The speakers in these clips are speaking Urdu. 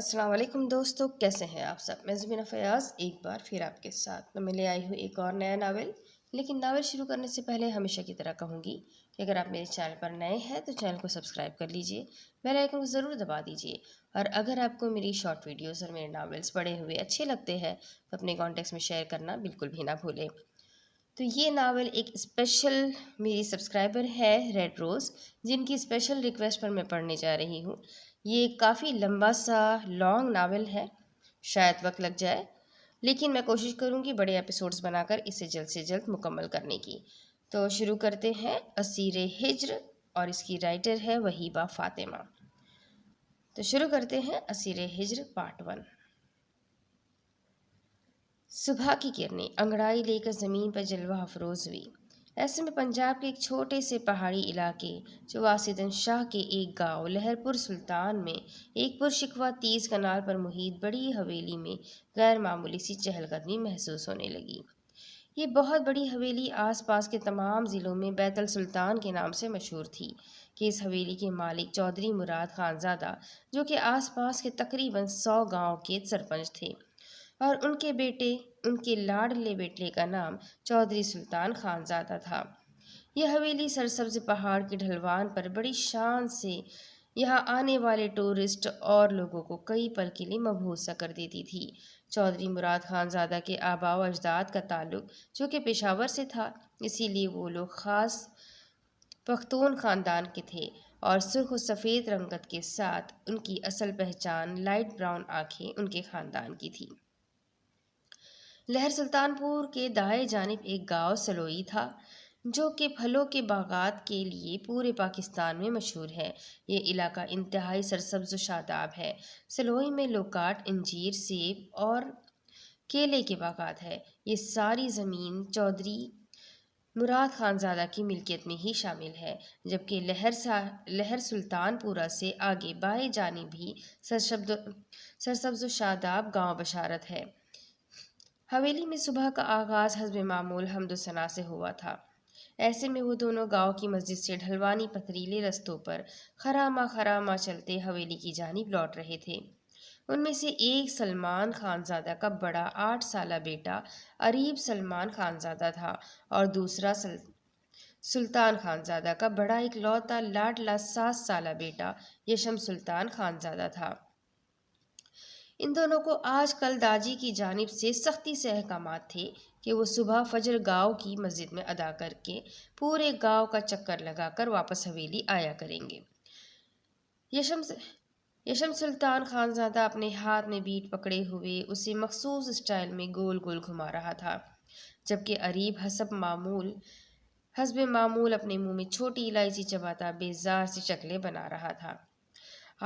السلام علیکم دوستو، کیسے ہیں آپ سب؟ میں زمینہ فیاض ایک بار پھر آپ کے ساتھ میں لے آئی ہوں ایک اور نیا ناول۔ لیکن ناول شروع کرنے سے پہلے ہمیشہ کی طرح کہوں گی کہ اگر آپ میرے چینل پر نئے ہیں تو چینل کو سبسکرائب کر لیجئے، بیل آئیکن کو ضرور دبا دیجئے، اور اگر آپ کو میری شارٹ ویڈیوز اور میرے ناولز پڑھے ہوئے اچھے لگتے ہیں تو اپنے کانٹیکٹس میں شیئر کرنا بالکل بھی نہ بھولیں۔ تو یہ ناول ایک اسپیشل میری سبسکرائبر ہے ریڈ روز، جن کی اسپیشل ریکویسٹ پر میں پڑھنے جا رہی ہوں۔ یہ کافی لمبا سا لانگ ناول ہے، شاید وقت لگ جائے، لیکن میں کوشش کروں گی بڑے ایپیسوڈز بنا کر اسے جلد سے جلد مکمل کرنے کی۔ تو شروع کرتے ہیں۔ اسیر ہجر، اور اس کی رائٹر ہے وہیبہ فاطمہ۔ تو شروع کرتے ہیں اسیر ہجر پارٹ 1۔ صبح کی کرنیں انگڑائی لے کر زمین پر جلوہ افروز ہوئی۔ ایسے میں پنجاب کے ایک چھوٹے سے پہاڑی علاقے چواسیدن شاہ کے ایک گاؤں لہر پور سلطان میں ایک پرشکوہ 30 کنال پر محیط بڑی حویلی میں غیر معمولی سی چہل قدمی محسوس ہونے لگی۔ یہ بہت بڑی حویلی آس پاس کے تمام ضلعوں میں بیت السلطان کے نام سے مشہور تھی کہ اس حویلی کے مالک چودھری مراد خانزادہ، جو کہ آس پاس کے تقریباً 100 گاؤں کے سرپنچ تھے، اور ان کے بیٹے، ان کے لاڈلے بیٹے کا نام چودھری سلطان خانزادہ تھا۔ یہ حویلی سرسبز پہاڑ کے ڈھلوان پر بڑی شان سے یہاں آنے والے ٹورسٹ اور لوگوں کو کئی پل کے لیے مبہوت سا کر دیتی تھی۔ چودھری مراد خانزادہ کے آباء و اجداد کا تعلق جو کہ پشاور سے تھا، اسی لیے وہ لوگ خاص پختون خاندان کے تھے، اور سرخ و سفید رنگت کے ساتھ ان کی اصل پہچان لائٹ براؤن آنکھیں ان کے خاندان کی تھی۔ لہر سلطان پور کے دائیں جانب ایک گاؤں سلوئی تھا، جو کہ پھلوں کے باغات کے لیے پورے پاکستان میں مشہور ہے۔ یہ علاقہ انتہائی سرسبز و شاداب ہے۔ سلوئی میں لوکاٹ، انجیر، سیب اور کیلے کے باغات ہیں۔ یہ ساری زمین چودھری مراد خانزادہ کی ملکیت میں ہی شامل ہے، جبکہ لہر سلطان پورہ سے آگے بائیں جانب بھی سرسبز و شاداب گاؤں بشارت ہے۔ حویلی میں صبح کا آغاز حسب معمول حمد و ثنا سے ہوا تھا۔ ایسے میں وہ دونوں گاؤں کی مسجد سے ڈھلوانی پتھریلے رستوں پر خراما چلتے حویلی کی جانب لوٹ رہے تھے۔ ان میں سے ایک سلمان خانزادہ کا بڑا 8 سالہ بیٹا اریب سلمان خانزادہ تھا، اور دوسرا سلطان خانزادہ کا بڑا اکلوتا لاڈلا 7 سالہ بیٹا یشم سلطان خانزادہ تھا۔ ان دونوں کو آج کل داجی کی جانب سے سختی سے احکامات تھے کہ وہ صبح فجر گاؤں کی مسجد میں ادا کر کے پورے گاؤں کا چکر لگا کر واپس حویلی آیا کریں گے۔ یشم سلطان خانزادہ اپنے ہاتھ میں بیٹ پکڑے ہوئے اسے مخصوص اسٹائل میں گول گول گھما رہا تھا، جبکہ اریب حسب معمول اپنے منہ میں چھوٹی الائچی چباتا بیزار سی شکلیں بنا رہا تھا۔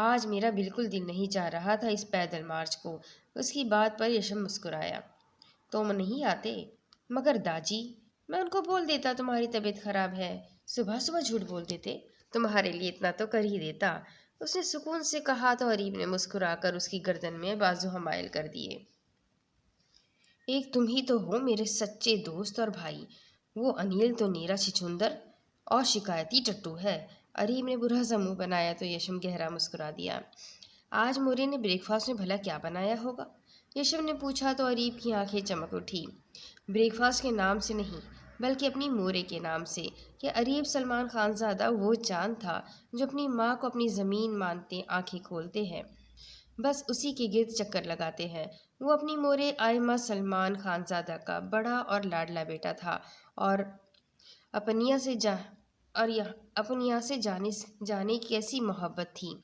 آج میرا بالکل دل نہیں چاہ رہا تھا اس پیدل مارچ کو۔ اس کی بات پر یشم مسکرایا۔ تم نہیں آتے؟ مگر داجی، میں ان کو بول دیتا تمہاری طبیعت خراب ہے، صبح صبح جھوٹ بول دیتے، تمہارے لیے اتنا تو کر ہی دیتا۔ اس نے سکون سے کہا تو اریب نے مسکرا کر اس کی گردن میں بازو حمائل کر دیے۔ ایک تم ہی تو ہو میرے سچے دوست اور بھائی، وہ انیل تو نیرا چھچھندر اور شکایتی ٹٹو ہے۔ اریب نے برا سا منہ بنایا تو یشم گہرا مسکرا دیا۔ آج مورے نے بریک فاسٹ میں بھلا کیا بنایا ہوگا؟ یشم نے پوچھا تو اریب کی آنکھیں چمک اٹھی۔ بریک فاسٹ کے نام سے نہیں، بلکہ اپنی مورے کے نام سے، کہ اریب سلمان خانزادہ وہ چاند تھا جو اپنی ماں کو اپنی زمین مانتے آنکھیں کھولتے ہیں، بس اسی کے گرد چکر لگاتے ہیں۔ وہ اپنی مورے آئمہ سلمان خانزادہ کا بڑا اور لاڈلا بیٹا تھا، اور اپنیا سے جانے کی ایسی محبت تھی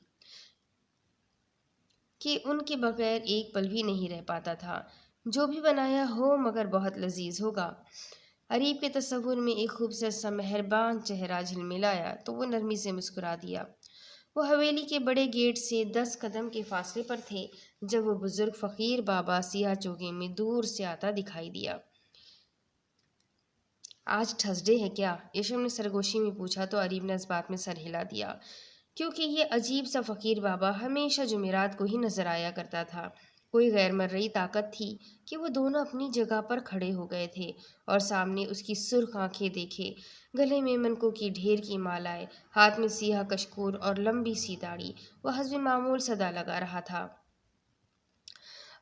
کہ ان کے بغیر ایک پل بھی نہیں رہ پاتا تھا۔ جو بھی بنایا ہو مگر بہت لذیذ ہوگا۔ اریب کے تصور میں ایک خوبصورت سا مہربان چہرہ جھلملایا تو وہ نرمی سے مسکرا دیا۔ وہ حویلی کے بڑے گیٹ سے 10 قدم کے فاصلے پر تھے جب وہ بزرگ فقیر بابا سیاہ چوگے میں دور سے آتا دکھائی دیا۔ آج تھرسڈے ہے کیا؟ یشم نے سرگوشی میں پوچھا تو اریب نے اس بات میں سر ہلا دیا، کیونکہ یہ عجیب سا فقیر بابا ہمیشہ جمعرات کو ہی نظر آیا کرتا تھا۔ کوئی غیر مرئی طاقت تھی کہ وہ دونوں اپنی جگہ پر کھڑے ہو گئے تھے، اور سامنے اس کی سرخ آنکھیں دیکھے، گلے میں منکوں کی ڈھیر کی مالائے، ہاتھ میں سیاہ کشکور اور لمبی سی داڑھی، وہ حسب معمول صدا لگا رہا تھا۔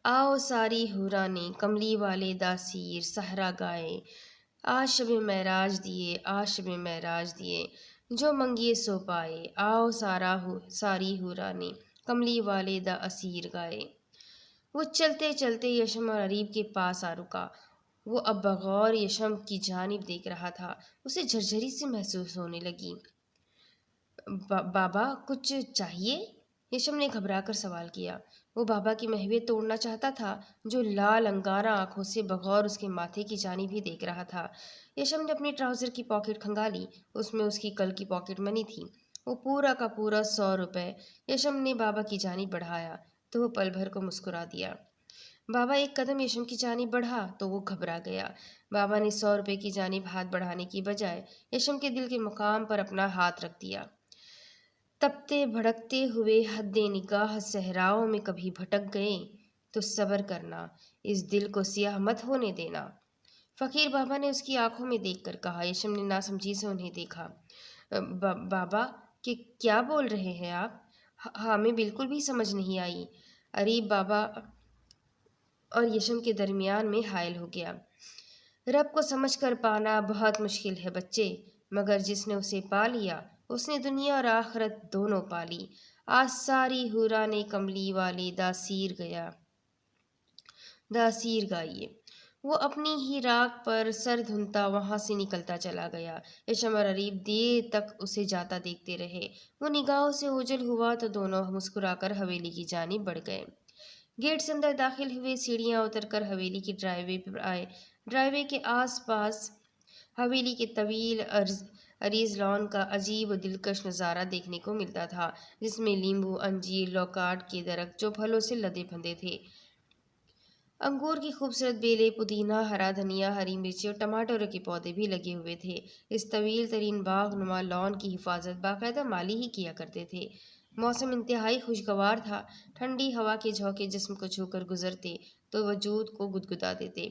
آؤ ساری حورانے کملی والے داسیر صحرا گائے، آج شب معراج دیے، آج شب معراج دیے، جو منگیے سو پائے، آؤ ساری حورانے کملی والے دا اسیر گائے۔ وہ چلتے چلتے یشم اور عریب کے پاس آ رکا۔ وہ اب بغور یشم کی جانب دیکھ رہا تھا۔ اسے جھرجھری سی محسوس ہونے لگی۔ بابا کچھ چاہیے؟ یشم نے گھبرا کر سوال کیا۔ وہ بابا کی محویت توڑنا چاہتا تھا جو لال انگارہ آنکھوں سے بغور اس کے ماتھے کی جانب ہی دیکھ رہا تھا۔ یشم نے اپنی ٹراؤزر کی پاکٹ کھنگالی۔ اس میں اس کی کل کی پاکٹ منی تھی، وہ پورا کا پورا 100 روپے۔ یشم نے بابا کی جانب بڑھایا تو وہ پل بھر کو مسکرا دیا۔ بابا ایک قدم یشم کی جانب بڑھا تو وہ گھبرا گیا۔ بابا نے 100 روپے کی جانب ہاتھ بڑھانے کی بجائے یشم کے دل کے مقام پر اپنا ہاتھ رکھ دیا۔ تپتے بھڑکتے ہوئے حد نگاہ صحراؤں میں کبھی بھٹک گئے تو صبر کرنا، اس دل کو سیاہ مت ہونے دینا، فقیر بابا نے اس کی آنکھوں میں دیکھ کر کہا۔ یشم نے ناسمجھی سے انہیں دیکھا۔ بابا کہ کیا بول رہے ہیں آپ؟ ہمیں بالکل بھی سمجھ نہیں آئی۔ عریب بابا اور یشم کے درمیان میں حائل ہو گیا۔ رب کو سمجھ کر پانا بہت مشکل ہے بچے، مگر جس نے اسے پا لیا اس نے دنیا اور آخرت دونوں پا لی۔ آج ساری حورانے کملی والے داسیر گیا، داسیر گائیے۔ وہ اپنی ہی راک پر سر دھنتا وہاں سے نکلتا چلا گیا۔ یشم اور عریب دیر تک اسے جاتا دیکھتے رہے۔ وہ نگاہوں سے اوجھل ہوا تو دونوں مسکرا کر حویلی کی جانب بڑھ گئے۔ گیٹ سے اندر داخل ہوئے، سیڑھیاں اتر کر حویلی کی ڈرائیو وے پر آئے۔ ڈرائیو وے کے آس پاس حویلی کے طویل عریض لان کا عجیب و دلکش نظارہ دیکھنے کو ملتا تھا، جس میں لیمبو، انجیر، لوکاٹ کے درخت جو پھلوں سے لدے پھندے تھے، انگور کی خوبصورت بیلیں، پودینہ، ہرا دھنیا، ہری مرچی اور ٹماٹروں کے پودے بھی لگے ہوئے تھے۔ اس طویل ترین باغ نما لان کی حفاظت باقاعدہ مالی ہی کیا کرتے تھے۔ موسم انتہائی خوشگوار تھا۔ ٹھنڈی ہوا کے جھونکے جسم کو چھو کر گزرتے تو وجود کو گدگدا دیتے۔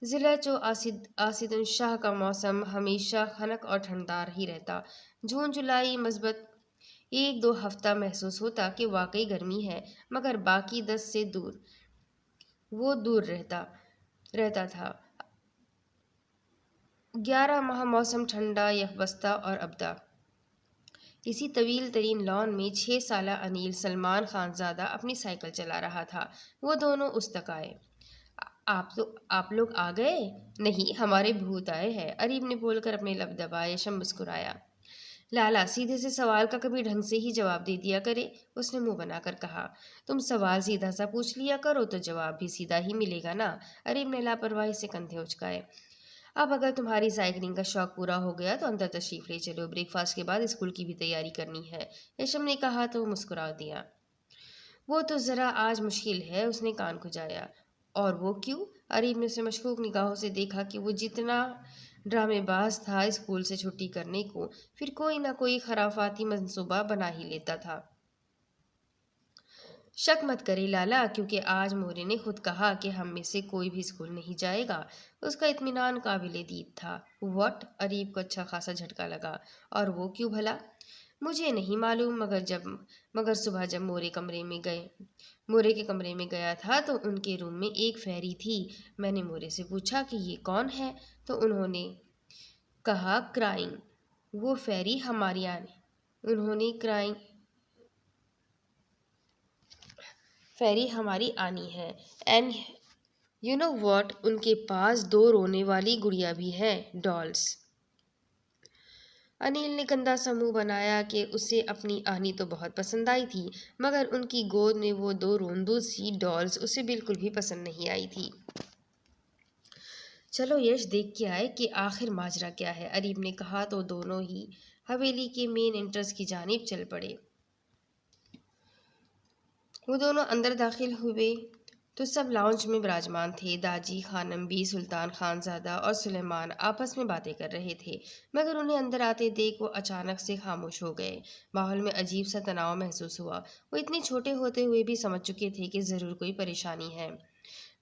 ضلع چو آسدن شاہ کا موسم ہمیشہ خنک اور ٹھنڈار ہی رہتا۔ جون جولائی مثبت 1-2 ہفتہ محسوس ہوتا کہ واقعی گرمی ہے، مگر باقی 10 سے وہ دور رہتا تھا۔ 11 ماہ موسم ٹھنڈا، یکبستہ اور ابدہ۔ اسی طویل ترین لان میں 6 سالہ انیل سلمان خان زادہ اپنی سائیکل چلا رہا تھا۔ وہ دونوں اس تک آئے۔ آپ لوگ آ گئے؟ نہیں، ہمارے بھوت آئے ہیں، عریب نے بول کر اپنے لب دبائے۔ یشم مسکرایا۔ لالا سیدھے سے سوال کا کبھی ڈھنگ سے ہی جواب دے دیا کرے، اس نے منہ بنا کر کہا۔ تم سوال سیدھا سا پوچھ لیا کرو تو جواب بھی سیدھا ہی ملے گا نا، عریب نے لاپرواہی سے کندھے اچکائے۔ اب اگر تمہاری سائیکلنگ کا شوق پورا ہو گیا تو اندر تشریف لے چلو، بریک فاسٹ کے بعد اسکول کی بھی تیاری کرنی ہے، یشم نے کہا تو وہ مسکرا دیا۔ وہ تو ذرا آج مشکل ہے، اس نے کان کھجایا۔ اور وہ کیوں؟ عریب نے اسے مشکوک نگاہوں سے دیکھا کہ وہ جتنا ڈرامے باز تھا، اسکول سے چھٹی کرنے کو پھر کوئی نہ کوئی خرافاتی منصوبہ بنا ہی لیتا تھا۔ شک مت کرے لالا، کیونکہ آج مورے نے خود کہا کہ ہم میں سے کوئی بھی اسکول نہیں جائے گا۔ اس کا اطمینان قابل دید تھا۔ واٹ؟ عریب کو اچھا خاصا جھٹکا لگا۔ اور وہ کیوں بھلا؟ مجھے نہیں معلوم، مگر صبح جب مورے کے کمرے میں گیا تھا تو ان کے روم میں ایک فیری تھی۔ میں نے مورے سے پوچھا کہ یہ کون ہے تو انہوں نے کہا کرائنگ۔ وہ فیری ہماری آنی ہے۔ اینڈ یو نو واٹ، ان کے پاس 2 رونے والی گڑیا بھی ہیں، ڈالز۔ انیل نے گندا سا منہ بنایا کہ اسے اپنی آنی تو بہت پسند آئی تھی، مگر ان کی گود میں وہ 2 روندو سی ڈالز اسے بالکل بھی پسند نہیں آئی تھی۔ چلو یش دیکھ کے آئے کہ آخر ماجرا کیا ہے، عریب نے کہا تو دونوں ہی حویلی کے مین انٹرس کی جانب چل پڑے۔ وہ دونوں اندر داخل ہوئے تو سب لاؤنج میں براجمان تھے۔ داجی خانم بھی، سلطان خان زادہ اور سلیمان آپس میں باتیں کر رہے تھے، مگر انہیں اندر آتے دیکھ وہ اچانک سے خاموش ہو گئے۔ ماحول میں عجیب سا تناؤ محسوس ہوا۔ وہ اتنے چھوٹے ہوتے ہوئے بھی سمجھ چکے تھے کہ ضرور کوئی پریشانی ہے۔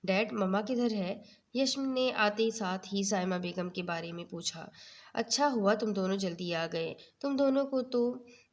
ڈیڈ، مما کدھر ہے؟ یشم نے آتے ساتھ ہی سائمہ بیگم کے بارے میں پوچھا۔ اچھا ہوا تم دونوں جلدی آ گئے، تم دونوں کو تو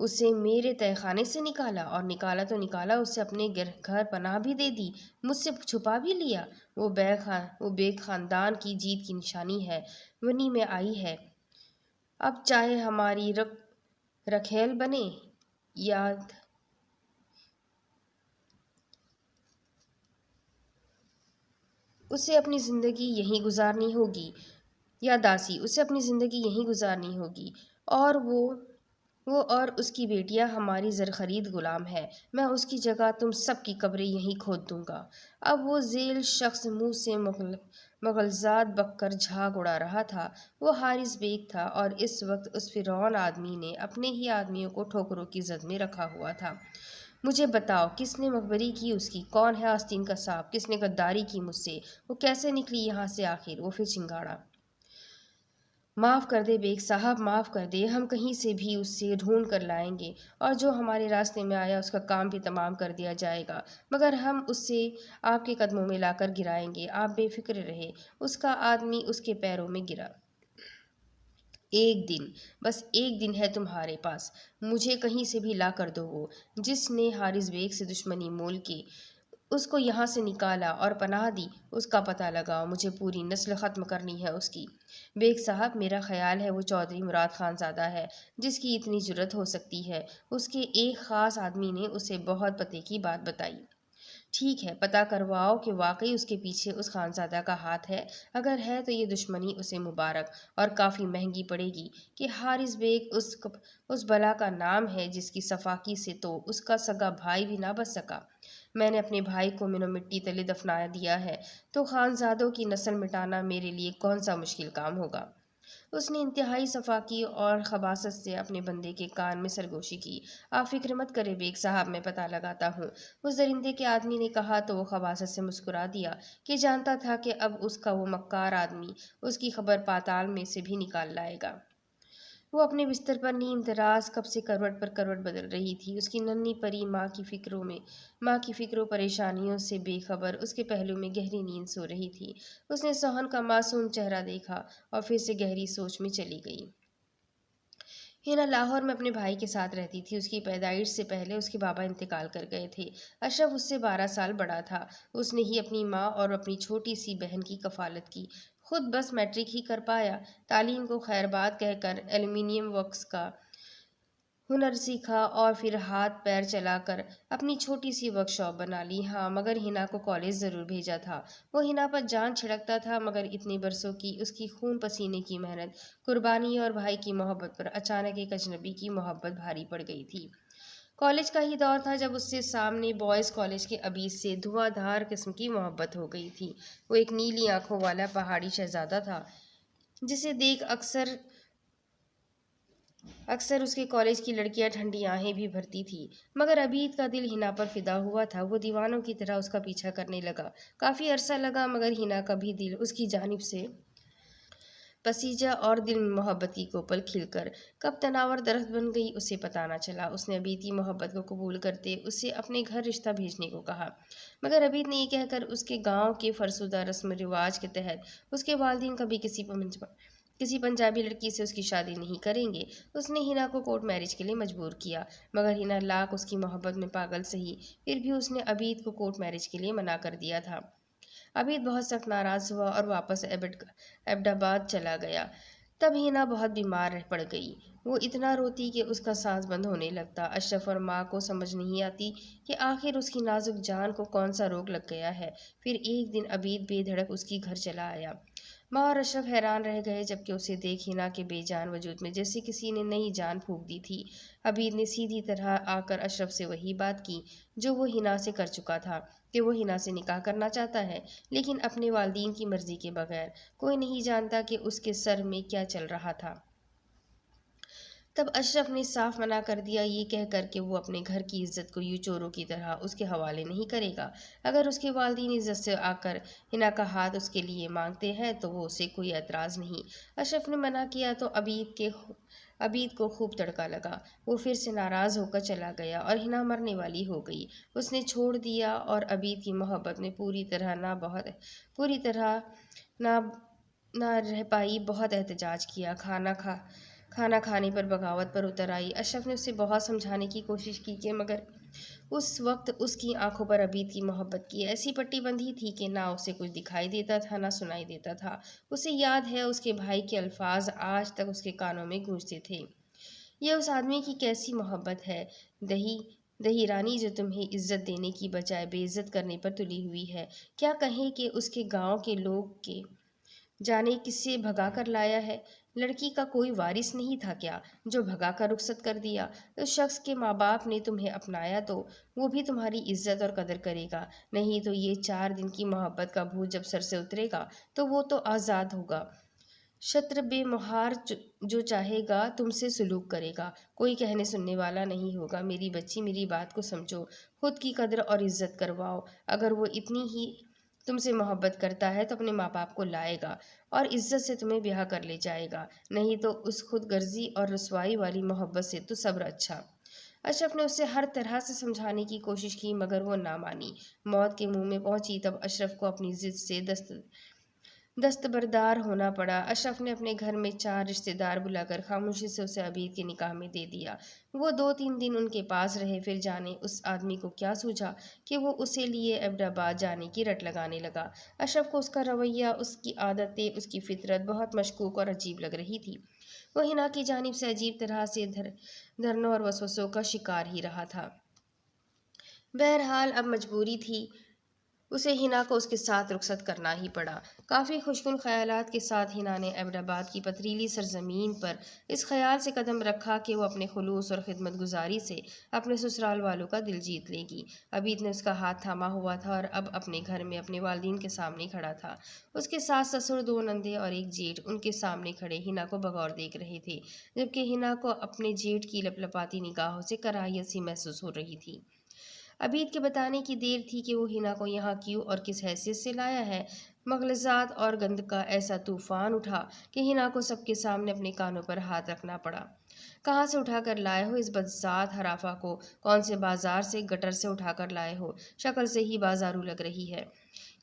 اسے میرے تہہ خانے سے نکالا، اور نکالا تو نکالا، اسے اپنے گھر پناہ بھی دے دی، مجھ سے چھپا بھی لیا۔ وہ بیگ خاندان کی جیت کی نشانی ہے، ونی میں آئی ہے۔ اب چاہے ہماری رکھیل بنے یا اسے اپنی زندگی یہیں گزارنی ہوگی، یا داسی، اسے اپنی زندگی یہیں گزارنی ہوگی، اور وہ اور اس کی بیٹیاں ہماری زرخرید غلام ہے۔ میں اس کی جگہ تم سب کی قبریں یہیں کھود دوں گا۔ اب وہ ذیل شخص منہ سے مغلزات بک کر جھاگ اڑا رہا تھا۔ وہ حارث بیگ تھا، اور اس وقت اس فرعون آدمی نے اپنے ہی آدمیوں کو ٹھوکروں کی زد میں رکھا ہوا تھا۔ مجھے بتاؤ، کس نے مخبری کی اس کی؟ کون ہے آستین کا سانپ؟ کس نے غداری کی مجھ سے؟ وہ کیسے نکلی یہاں سے آخر؟ وہ پھر چنگاڑا۔ معاف کر دے بیگ صاحب، معاف کر دے، ہم کہیں سے بھی اسے ڈھونڈ کر لائیں گے، اور جو ہمارے راستے میں آیا اس کا کام بھی تمام کر دیا جائے گا، مگر ہم اسے آپ کے قدموں میں لا کر گرائیں گے۔ آپ بے فکر رہے۔ اس کا آدمی اس کے پیروں میں گرا۔ ایک دن، بس ایک دن ہے تمہارے پاس، مجھے کہیں سے بھی لا کر دو۔ وہ جس نے حارث بیگ سے دشمنی مول کے اس کو یہاں سے نکالا اور پناہ دی، اس کا پتہ لگاؤ، مجھے پوری نسل ختم کرنی ہے اس کی۔ بیگ صاحب، میرا خیال ہے وہ چودھری مراد خان زادہ ہے جس کی اتنی جرأت ہو سکتی ہے۔ اس کے ایک خاص آدمی نے اسے بہت پتے کی بات بتائی۔ ٹھیک ہے، پتہ کرواؤ کہ واقعی اس کے پیچھے اس خانزادہ کا ہاتھ ہے۔ اگر ہے تو یہ دشمنی اسے مبارک اور کافی مہنگی پڑے گی کہ حارث بیگ اس بلا کا نام ہے جس کی صفاقی سے تو اس کا سگا بھائی بھی نہ بچ سکا۔ میں نے اپنے بھائی کو من و مٹی تلے دفنا دیا ہے، تو خانزادوں کی نسل مٹانا میرے لیے کون سا مشکل کام ہوگا؟ اس نے انتہائی صفاقی اور خباثت سے اپنے بندے کے کان میں سرگوشی کی۔ آپ فکر مت کریں بیگ صاحب، میں پتہ لگاتا ہوں۔ اس درندے کے آدمی نے کہا تو وہ خباثت سے مسکرا دیا کہ جانتا تھا کہ اب اس کا وہ مکار آدمی اس کی خبر پاتال میں سے بھی نکال لائے گا۔ وہ اپنے بستر پر نیم دراز کب سے کروٹ پر کروٹ بدل رہی تھی۔ اس کی ننھی پری ماں کی فکروں پریشانیوں سے بے خبر اس کے پہلو میں گہری نیند سو رہی تھی۔ اس نے سوہن کا معصوم چہرہ دیکھا اور پھر سے گہری سوچ میں چلی گئی۔ ہینا لاہور میں اپنے بھائی کے ساتھ رہتی تھی۔ اس کی پیدائش سے پہلے اس کے بابا انتقال کر گئے تھے۔ اشرف اس سے 12 سال بڑا تھا۔ اس نے ہی اپنی ماں اور اپنی چھوٹی سی بہن کی کفالت کی۔ خود بس میٹرک ہی کر پایا۔ تعلیم کو خیر بات کہہ کر ایلومینیم ورکس کا ہنر سیکھا اور پھر ہاتھ پیر چلا کر اپنی چھوٹی سی ورک شاپ بنا لی۔ ہاں، مگر ہینا کو کالج ضرور بھیجا تھا۔ وہ ہینا پر جان چھڑکتا تھا، مگر اتنے برسوں کی اس کی خون پسینے کی محنت، قربانی اور بھائی کی محبت پر اچانک ایک اجنبی کی محبت بھاری پڑ گئی تھی۔ کالج کا ہی دور تھا جب اس سے سامنے بوائز کالج کے عبید سے دھواں دھار قسم کی محبت ہو گئی تھی۔ وہ ایک نیلی آنکھوں والا پہاڑی شہزادہ تھا جسے دیکھ اکثر اس کے کالج کی لڑکیاں ٹھنڈی آہیں بھی بھرتی تھیں، مگر عبید کا دل ہینا پر فدا ہوا تھا۔ وہ دیوانوں کی طرح اس کا پیچھا کرنے لگا۔ کافی عرصہ لگا، مگر ہینا کا بھی دل اس کی جانب سے پسیجا اور دل میں محبت کی کوپل کھل کر کب تناور درخت بن گئی اسے پتہ نہ چلا۔ اس نے عبید کی محبت کو قبول کرتے اسے اپنے گھر رشتہ بھیجنے کو کہا، مگر عبید نے یہ کہہ کر اس کے گاؤں کے فرسودہ رسم رواج کے تحت اس کے والدین کبھی کسی پنجابی لڑکی سے اس کی شادی نہیں کریں گے۔ اس نے ہینا کو کورٹ میرج کے لیے مجبور کیا، مگر ہینا لاکھ اس کی محبت میں پاگل سہی، پھر بھی اس نے عبید کو کورٹ میرج کے لیے منع کر دیا تھا۔ عبید بہت سخت ناراض ہوا اور واپس ایبٹ آباد چلا گیا۔ تب ہینا بہت بیمار پڑ گئی۔ وہ اتنا روتی کہ اس کا سانس بند ہونے لگتا۔ اشرف اور ماں کو سمجھ نہیں آتی کہ آخر اس کی نازک جان کو کون سا روگ لگ گیا ہے۔ پھر ایک دن عبید بے دھڑک اس کی گھر چلا آیا۔ ماں اور اشرف حیران رہ گئے جبکہ اسے دیکھ ہینا کے بے جان وجود میں جیسے کسی نے نئی جان پھونک دی تھی۔ عبید نے سیدھی طرح آ کر اشرف سے وہی بات کی جو وہ ہینا سے کر چکا تھا کہ وہ ہینا سے نکاح کرنا چاہتا ہے، لیکن اپنے والدین کی مرضی کے بغیر۔ کوئی نہیں جانتا کہ اس کے سر میں کیا چل رہا تھا۔ تب اشرف نے صاف منع کر دیا، یہ کہہ کر کہ وہ اپنے گھر کی عزت کو یوں چوروں کی طرح اس کے حوالے نہیں کرے گا۔ اگر اس کے والدین عزت سے آ کر ہینا کا ہاتھ اس کے لیے مانگتے ہیں تو وہ اسے کوئی اعتراض نہیں۔ اشرف نے منع کیا تو عبید کو خوب تڑکا لگا۔ وہ پھر سے ناراض ہو کر چلا گیا اور ہینا مرنے والی ہو گئی۔ اس نے چھوڑ دیا اور عبید کی محبت میں پوری طرح نہ رہ پائی، بہت احتجاج کیا۔ کھانا کھانے پر بغاوت پر اتر آئی۔ اشرف نے اسے بہت سمجھانے کی کوشش کی کہ مگر اس وقت اس کی آنکھوں پر عبید کی محبت کی ایسی پٹی بندھی تھی کہ نہ اسے کچھ دکھائی دیتا تھا نہ سنائی دیتا تھا۔ اسے یاد ہے اس کے بھائی کے الفاظ آج تک اس کے کانوں میں گونجتے تھے۔ یہ اس آدمی کی کیسی محبت ہے، دہی دہی رانی، جو تمہیں عزت دینے کی بجائے بے عزت کرنے پر تلی ہوئی ہے۔ کیا کہیں کہ اس کے گاؤں کے لوگ کے جانے کس سے بھگا کر لایا ہے؟ لڑکی کا کوئی وارث نہیں تھا کیا جو بھگا کر رخصت کر دیا؟ اس شخص کے ماں باپ نے تمہیں اپنایا تو وہ بھی تمہاری عزت اور قدر کرے گا، نہیں تو یہ 4 دن کی محبت کا بھوت جب سر سے اترے گا تو وہ تو آزاد ہوگا۔ شتر بے مہار جو چاہے گا تم سے سلوک کرے گا، کوئی کہنے سننے والا نہیں ہوگا۔ میری بچی، میری بات کو سمجھو، خود کی قدر اور عزت کرواؤ۔ اگر وہ اتنی ہی تم سے محبت کرتا ہے تو اپنے ماں باپ کو لائے گا اور عزت سے تمہیں بیاہ کر لے جائے گا، نہیں تو اس خود غرضی اور رسوائی والی محبت سے تو صبر اچھا۔ اشرف نے اسے ہر طرح سے سمجھانے کی کوشش کی مگر وہ نہ مانی۔ موت کے منہ میں پہنچی تب اشرف کو اپنی ضد سے دستبردار ہونا پڑا۔ اشرف نے اپنے گھر میں 4 رشتے دار بلا کر خاموشی سے اسے عبید کے نکاح میں دے دیا۔ وہ 2-3 دن ان کے پاس رہے، پھر جانے اس آدمی کو کیا سوجھا کہ وہ اسے لیے ایبٹ آباد جانے کی رٹ لگانے لگا۔ اشرف کو اس کا رویہ، اس کی عادتیں، اس کی فطرت بہت مشکوک اور عجیب لگ رہی تھی۔ وہ حنا کی جانب سے عجیب طرح سے دھرنوں اور وسوسوں کا شکار ہی رہا تھا۔ بہرحال اب مجبوری تھی، اسے حنا کو اس کے ساتھ رخصت کرنا ہی پڑا۔ کافی خوشگن خیالات کے ساتھ حنا نے ایبٹ آباد کی پتھریلی سرزمین پر اس خیال سے قدم رکھا کہ وہ اپنے خلوص اور خدمت گزاری سے اپنے سسرال والوں کا دل جیت لے گی۔ عبید نے اس کا ہاتھ تھاما ہوا تھا اور اب اپنے گھر میں اپنے والدین کے سامنے کھڑا تھا۔ اس کے ساس سسر، 2 نندیں اور ایک جیٹھ ان کے سامنے کھڑے حنا کو بغور دیکھ رہے تھے، جبکہ حنا کو اپنے جیٹھ کی لپلپاتی نگاہوں سے کراہیت سی محسوس ہو رہی تھی۔ عبید کے بتانے کی دیر تھی کہ وہ حنا کو یہاں کیوں اور کس حیثیت سے لایا ہے۔ مغالطات اور گند کا ایسا طوفان اٹھا کہ حنا کو سب کے سامنے اپنے کانوں پر ہاتھ رکھنا پڑا۔ کہاں سے اٹھا کر لائے ہو اس بدذات حرافہ کو؟ کون سے بازار سے، گٹر سے اٹھا کر لائے ہو؟ شکل سے ہی بازارو لگ رہی ہے۔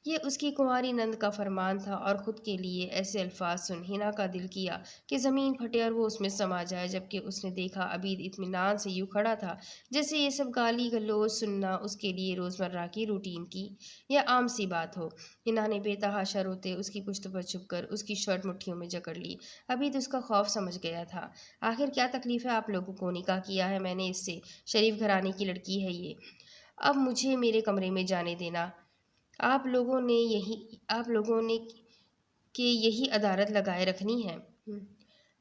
یہ اس کی کنواری نند کا فرمان تھا اور خود کے لیے ایسے الفاظ سن حنا کا دل کیا کہ زمین پھٹے اور وہ اس میں سما جائے، جبکہ اس نے دیکھا عبید اطمینان سے یوں کھڑا تھا جیسے یہ سب گالی گلوچ سننا اس کے لیے روزمرہ کی روٹین کی یا عام سی بات ہو۔ حنا نے بے تحاشا روتے اس کی پشت پر چھپ کر اس کی شرٹ مٹھیوں میں جکڑ لی۔ عبید اس کا خوف سمجھ گیا تھا۔ آخر کیا تکلیف ہے آپ لوگوں کو؟ نکاح کیا ہے میں نے اس سے، شریف گھرانے کی لڑکی ہے یہ، اب مجھے میرے کمرے میں جانے دینا۔ آپ لوگوں نے کہ یہی عدالت لگائے رکھنی ہے؟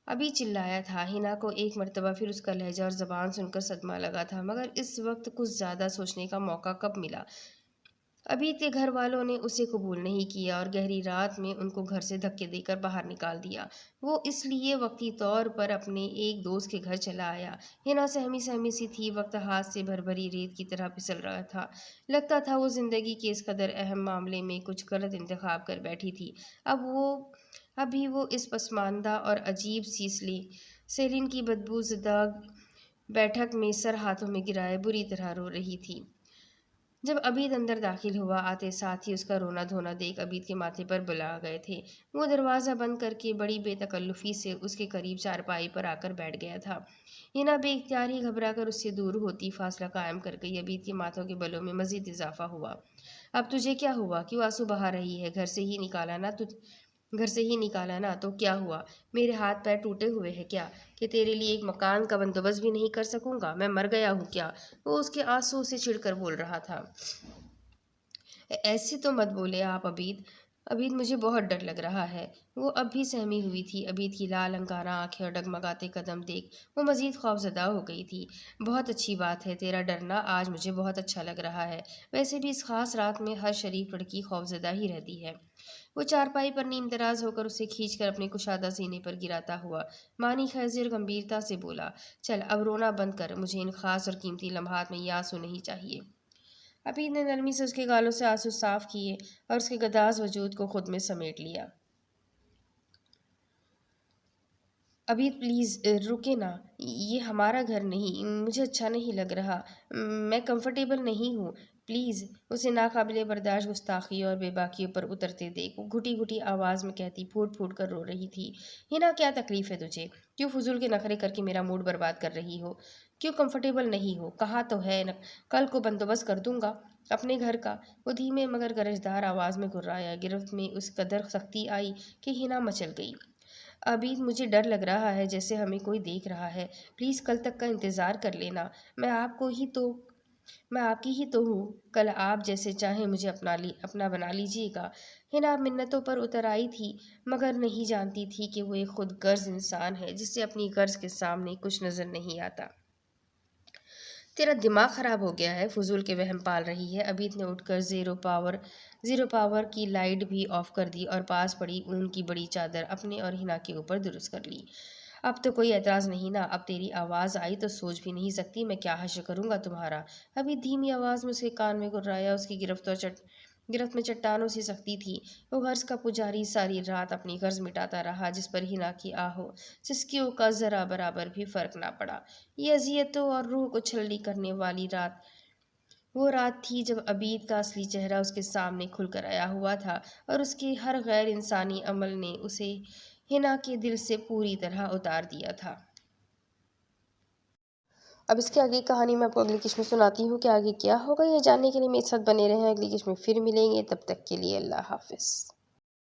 ابھی چلایا تھا۔ حنا کو ایک مرتبہ پھر اس کا لہجہ اور زبان سن کر صدمہ لگا تھا، مگر اس وقت کچھ زیادہ سوچنے کا موقع کب ملا۔ عبید کے گھر والوں نے اسے قبول نہیں کیا اور گہری رات میں ان کو گھر سے دھکے دے کر باہر نکال دیا۔ وہ اس لیے وقتی طور پر اپنے ایک دوست کے گھر چلا آیا۔ حنا سہمی سہمی سی تھی، وقت ہاتھ سے بھری ریت کی طرح پھسل رہا تھا۔ لگتا تھا وہ زندگی کے اس قدر اہم معاملے میں کچھ غلط انتخاب کر بیٹھی تھی۔ اب بھی وہ اس پسماندہ اور عجیب سی سیلین کی بدبو زدہ بیٹھک میں سر ہاتھوں میں گرائے بری طرح رو رہی تھی۔ جب عبید اندر داخل ہوا، آتے ساتھ ہی اس کا رونا دھونا دیکھ عبید کے ماتھے پر بل آ گئے تھے۔ وہ دروازہ بند کر کے بڑی بے تکلفی سے اس کے قریب چارپائی پر آ کر بیٹھ گیا تھا۔ حنا بے اختیار ہی گھبرا کر اس سے دور ہوتی فاصلہ قائم کر گئی۔ عبید کے ماتھوں کے بلوں میں مزید اضافہ ہوا۔ اب تجھے کیا ہوا؟ کیوں آنسو بہا رہی ہے؟ گھر سے ہی نکالا نا تو کیا ہوا؟ میرے ہاتھ پیر ٹوٹے ہوئے ہیں کیا کہ تیرے لیے ایک مکان کا بندوبست بھی نہیں کر سکوں گا؟ میں مر گیا ہوں کیا؟ وہ اس کے آنسو سے چڑھ کر بول رہا تھا۔ ایسے تو مت بولے آپ عبید مجھے بہت ڈر لگ رہا ہے۔ وہ اب بھی سہمی ہوئی تھی۔ عبید کی لال انگارہ آنکھیں اور ڈگمگاتے قدم دیکھ وہ مزید خوفزدہ ہو گئی تھی۔ بہت اچھی بات ہے، تیرا ڈرنا آج مجھے بہت اچھا لگ رہا ہے۔ ویسے بھی اس خاص رات میں ہر شریف لڑکی خوفزدہ ہی رہتی ہے۔ وہ چارپائی پر نیم دراز ہو کر اسے کھینچ کر اپنے کشادہ سینے پر گراتا ہوا معنی خیزر گمبھیرتا سے بولا، چل اب رونا بند کر، مجھے ان خاص اور قیمتی لمحات میں یہ آنسو نہیں چاہیے۔ عبید نے نرمی سے اس کے گالوں سے آنسو صاف کیے اور اس کے گداز وجود کو خود میں سمیٹ لیا۔ عبید پلیز رکے نا، یہ ہمارا گھر نہیں، مجھے اچھا نہیں لگ رہا، میں کمفرٹیبل نہیں ہوں۔ پلیز اسے ناقابل برداشت گستاخی اور بے باکیوں پر اترتے دیکھ۔ وہ گھٹی گھٹی آواز میں کہتی، پھوٹ پھوٹ کر رو رہی تھی، ہنا کیا تکلیف ہے تجھے؟ کیوں فضول کے نخرے کر کے میرا موڈ برباد کر رہی ہو؟ کیوں کمفرٹیبل نہیں ہو؟ کہا تو ہے کل کو بندوبست کر دوں گا اپنے گھر کا۔ وہ دھیمے مگر گرجدار آواز میں گھرایا۔ گرفت میں اس قدر سختی آئی کہ ہنا مچل گئی۔ عبید، مجھے ڈر لگ رہا ہے جیسے ہمیں کوئی دیکھ رہا ہے۔ پلیز کل تک کا انتظار کر لینا۔ میں آپ کی ہی تو ہوں۔ کل آپ جیسے چاہیں مجھے اپنا بنا لیجیے گا۔ ہنا منتوں پر اتر آئی تھی مگر نہیں جانتی تھی کہ وہ ایک خود غرض انسان ہے جسے اپنی غرض کے سامنے کچھ نظر نہیں آتا۔ تیرا دماغ خراب ہو گیا ہے، فضول کے وہم پال رہی ہے۔ عبید نے اٹھ کر زیرو پاور کی لائٹ بھی آف کر دی اور پاس پڑی اون کی بڑی چادر اپنے اور ہنا کے اوپر درست کر لی۔ اب تو کوئی اعتراض نہیں نا؟ اب تیری آواز آئی تو سوچ بھی نہیں سکتی میں کیا حشر کروں گا تمہارا۔ عبید دھیمی آواز میں اس کے کان میں گھرایا۔ اس کی گرفت میں چٹانوں سی سختی تھی۔ وہ غرض کا پجاری ساری رات اپنی غرض مٹاتا رہا جس پر ہنا کی آہوں سسکیوں کا ذرا برابر بھی فرق نہ پڑا۔ یہ اذیتوں اور روح کو چھلنی کرنے والی رات وہ رات تھی جب عبید کا اصلی چہرہ اس کے سامنے کھل کر آیا ہوا تھا اور اس کے ہر غیر انسانی عمل نے اسے ہنا کے دل سے پوری طرح اتار دیا تھا۔ اب اس کے آگے کی کہانی میں آپ کو اگلی قسط میں سناتی ہوں کہ آگے کیا ہوگا۔ یہ جاننے کے لیے میرے ساتھ بنے رہیں۔ اگلی قسط میں پھر ملیں گے، تب تک کے لیے اللہ حافظ۔